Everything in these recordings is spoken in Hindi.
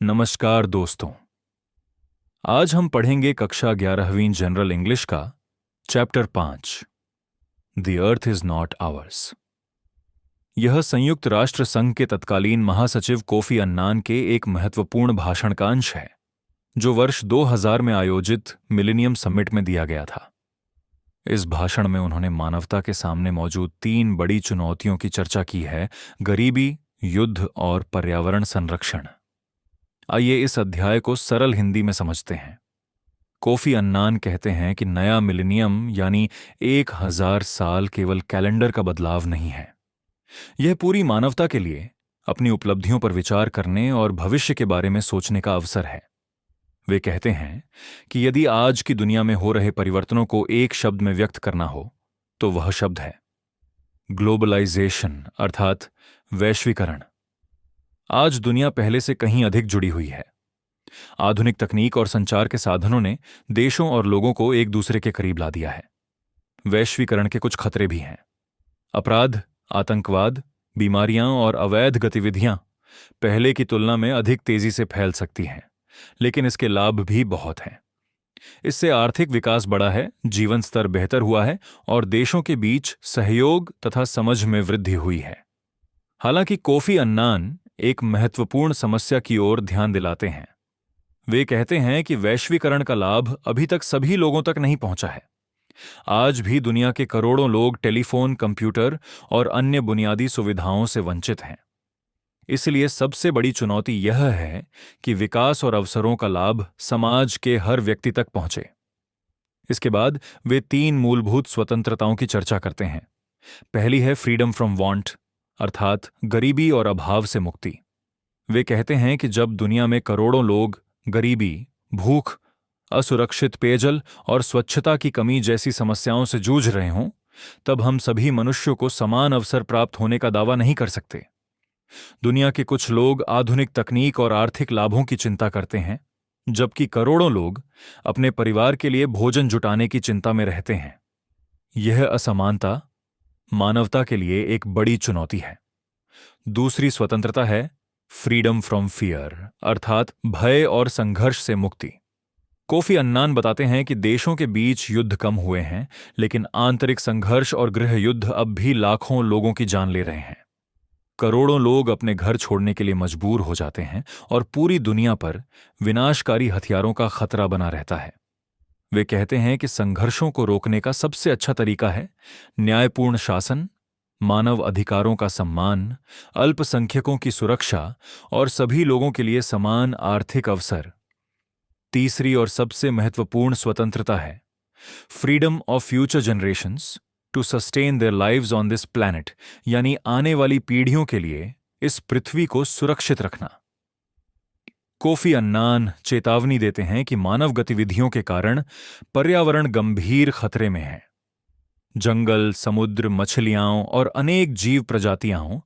नमस्कार दोस्तों। आज हम पढ़ेंगे कक्षा 11वीं जनरल इंग्लिश का chapter 5 the earth is not hours. यह संयुक्त राष्ट्र संघ के तत्कालीन महासचिव कोफी अन्नान के एक महत्वपूर्ण भाषण का अंश है जो वर्ष 2000 में आयोजित मिलेनियम समिट में दिया गया था। इस भाषण में उन्होंने मानवता के सामने मौजूद 3 बड़ी चुनौतियों की चर्चा की है: गरीबी, युद्ध और पर्यावरण संरक्षण। आइए इस अध्याय को सरल हिंदी में समझते हैं। कोफी अन्नान कहते हैं कि नया मिलेनियम यानी 1000 साल केवल कैलेंडर का बदलाव नहीं है। यह पूरी मानवता के लिए अपनी उपलब्धियों पर विचार करने और भविष्य के बारे में सोचने का अवसर है। वे कहते हैं कि यदि आज की दुनिया में हो रहे परिवर्तनों को एक शब्द में व्यक्त करना हो तो वह शब्द है ग्लोबलाइजेशन, अर्थात वैश्वीकरण। आज दुनिया पहले से कहीं अधिक जुड़ी हुई है। आधुनिक तकनीक और संचार के साधनों ने देशों और लोगों को एक दूसरे के करीब ला दिया है। वैश्वीकरण के कुछ खतरे भी हैं। अपराध, आतंकवाद, बीमारियां और अवैध गतिविधियां पहले की तुलना में अधिक तेजी से फैल सकती हैं, लेकिन इसके लाभ भी बहुत हैं। इससे आर्थिक विकास बढ़ा है, जीवन स्तर बेहतर हुआ है और देशों के बीच सहयोग तथा समझ में वृद्धि हुई है। हालांकि कोफी अन्नान एक महत्वपूर्ण समस्या की ओर ध्यान दिलाते हैं। वे कहते हैं कि वैश्वीकरण का लाभ अभी तक सभी लोगों तक नहीं पहुंचा है। आज भी दुनिया के करोड़ों लोग टेलीफोन, कंप्यूटर और अन्य बुनियादी सुविधाओं से वंचित हैं। इसलिए सबसे बड़ी चुनौती यह है कि विकास और अवसरों का लाभ समाज के हर व्यक्ति तक पहुंचे। इसके बाद वे 3 मूलभूत स्वतंत्रताओं की चर्चा करते हैं। पहली है फ्रीडम फ्रॉम वांट, अर्थात गरीबी और अभाव से मुक्ति। वे कहते हैं कि जब दुनिया में करोड़ों लोग गरीबी, भूख, असुरक्षित पेयजल और स्वच्छता की कमी जैसी समस्याओं से जूझ रहे हों, तब हम सभी मनुष्यों को समान अवसर प्राप्त होने का दावा नहीं कर सकते। दुनिया के कुछ लोग आधुनिक तकनीक और आर्थिक लाभों की चिंता करते हैं, जबकि करोड़ों लोग अपने परिवार के लिए भोजन जुटाने की चिंता में रहते हैं। यह असमानता मानवता के लिए एक बड़ी चुनौती है। दूसरी स्वतंत्रता है फ्रीडम फ्रॉम फियर, अर्थात भय और संघर्ष से मुक्ति। कोफी अन्नान बताते हैं कि देशों के बीच युद्ध कम हुए हैं, लेकिन आंतरिक संघर्ष और गृह युद्ध अब भी लाखों लोगों की जान ले रहे हैं। करोड़ों लोग अपने घर छोड़ने के लिए मजबूर हो जाते हैं और पूरी दुनिया पर विनाशकारी हथियारों का खतरा बना रहता है। वे कहते हैं कि संघर्षों को रोकने का सबसे अच्छा तरीका है न्यायपूर्ण शासन, मानव अधिकारों का सम्मान, अल्पसंख्यकों की सुरक्षा और सभी लोगों के लिए समान आर्थिक अवसर। तीसरी और सबसे महत्वपूर्ण स्वतंत्रता है freedom of future generations to sustain their lives on this planet, यानी आने वाली पीढ़ियों के लिए इस पृथ्वी को सुरक्षित रखना। कोफी अन्नान चेतावनी देते हैं कि मानव गतिविधियों के कारण पर्यावरण गंभीर खतरे में है। जंगल, समुद्र, मछलियां और अनेक जीव प्रजातियां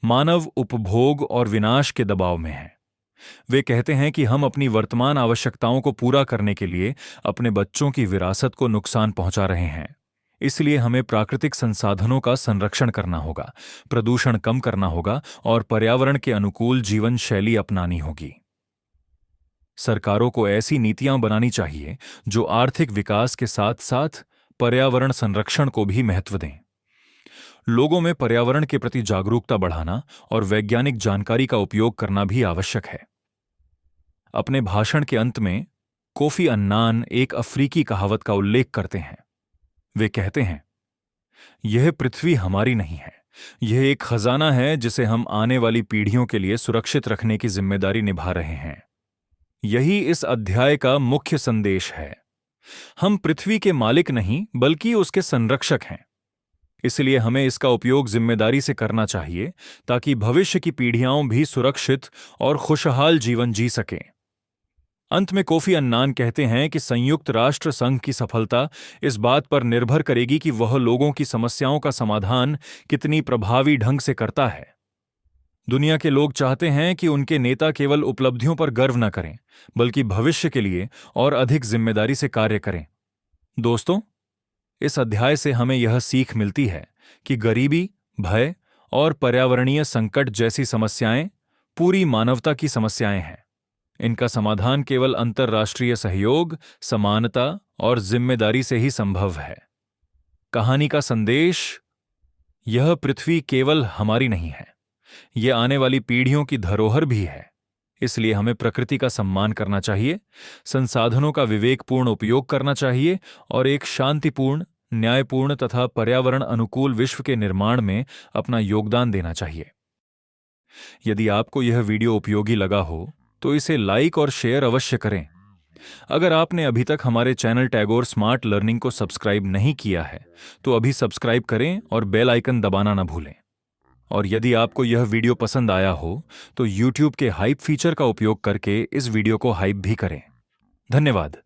मानव उपभोग और विनाश के दबाव में हैं। वे कहते हैं कि हम अपनी वर्तमान आवश्यकताओं को पूरा करने के लिए अपने बच्चों की विरासत को नुकसान पहुंचा रहे हैं। इसलिए हमें प्राकृतिक संसाधनों का संरक्षण करना होगा, प्रदूषण कम करना होगा और पर्यावरण के अनुकूल जीवन शैली अपनानी होगी। सरकारों को ऐसी नीतियां बनानी चाहिए जो आर्थिक विकास के साथ साथ पर्यावरण संरक्षण को भी महत्व दें। लोगों में पर्यावरण के प्रति जागरूकता बढ़ाना और वैज्ञानिक जानकारी का उपयोग करना भी आवश्यक है। अपने भाषण के अंत में कोफी अन्नान एक अफ्रीकी कहावत का उल्लेख करते हैं। वे कहते हैं, यह पृथ्वी हमारी नहीं है, यह एक खजाना है जिसे हम आने वाली पीढ़ियों के लिए सुरक्षित रखने की जिम्मेदारी निभा रहे हैं। यही इस अध्याय का मुख्य संदेश है। हम पृथ्वी के मालिक नहीं बल्कि उसके संरक्षक हैं। इसलिए हमें इसका उपयोग जिम्मेदारी से करना चाहिए ताकि भविष्य की पीढ़ियां भी सुरक्षित और खुशहाल जीवन जी सकें। अंत में कोफी अन्नान कहते हैं कि संयुक्त राष्ट्र संघ की सफलता इस बात पर निर्भर करेगी कि वह लोगों की समस्याओं का समाधान कितनी प्रभावी ढंग से करता है। दुनिया के लोग चाहते हैं कि उनके नेता केवल उपलब्धियों पर गर्व न करें, बल्कि भविष्य के लिए और अधिक जिम्मेदारी से कार्य करें। दोस्तों, इस अध्याय से हमें यह सीख मिलती है कि गरीबी, भय और पर्यावरणीय संकट जैसी समस्याएं पूरी मानवता की समस्याएं हैं। इनका समाधान केवल अंतर्राष्ट्रीय सहयोग, समानता और जिम्मेदारी से ही संभव है। कहानी का संदेश: यह पृथ्वी केवल हमारी नहीं है, यह आने वाली पीढ़ियों की धरोहर भी है। इसलिए हमें प्रकृति का सम्मान करना चाहिए, संसाधनों का विवेकपूर्ण उपयोग करना चाहिए और एक शांतिपूर्ण, न्यायपूर्ण तथा पर्यावरण अनुकूल विश्व के निर्माण में अपना योगदान देना चाहिए। यदि आपको यह वीडियो उपयोगी लगा हो तो इसे लाइक और शेयर अवश्य करें। अगर आपने अभी तक हमारे चैनल टैगोर स्मार्ट लर्निंग को सब्सक्राइब नहीं किया है तो अभी सब्सक्राइब करें और बेल आइकन दबाना न भूलें। और यदि आपको यह वीडियो पसंद आया हो तो YouTube के हाइप फीचर का उपयोग करके इस वीडियो को हाइप भी करें। धन्यवाद।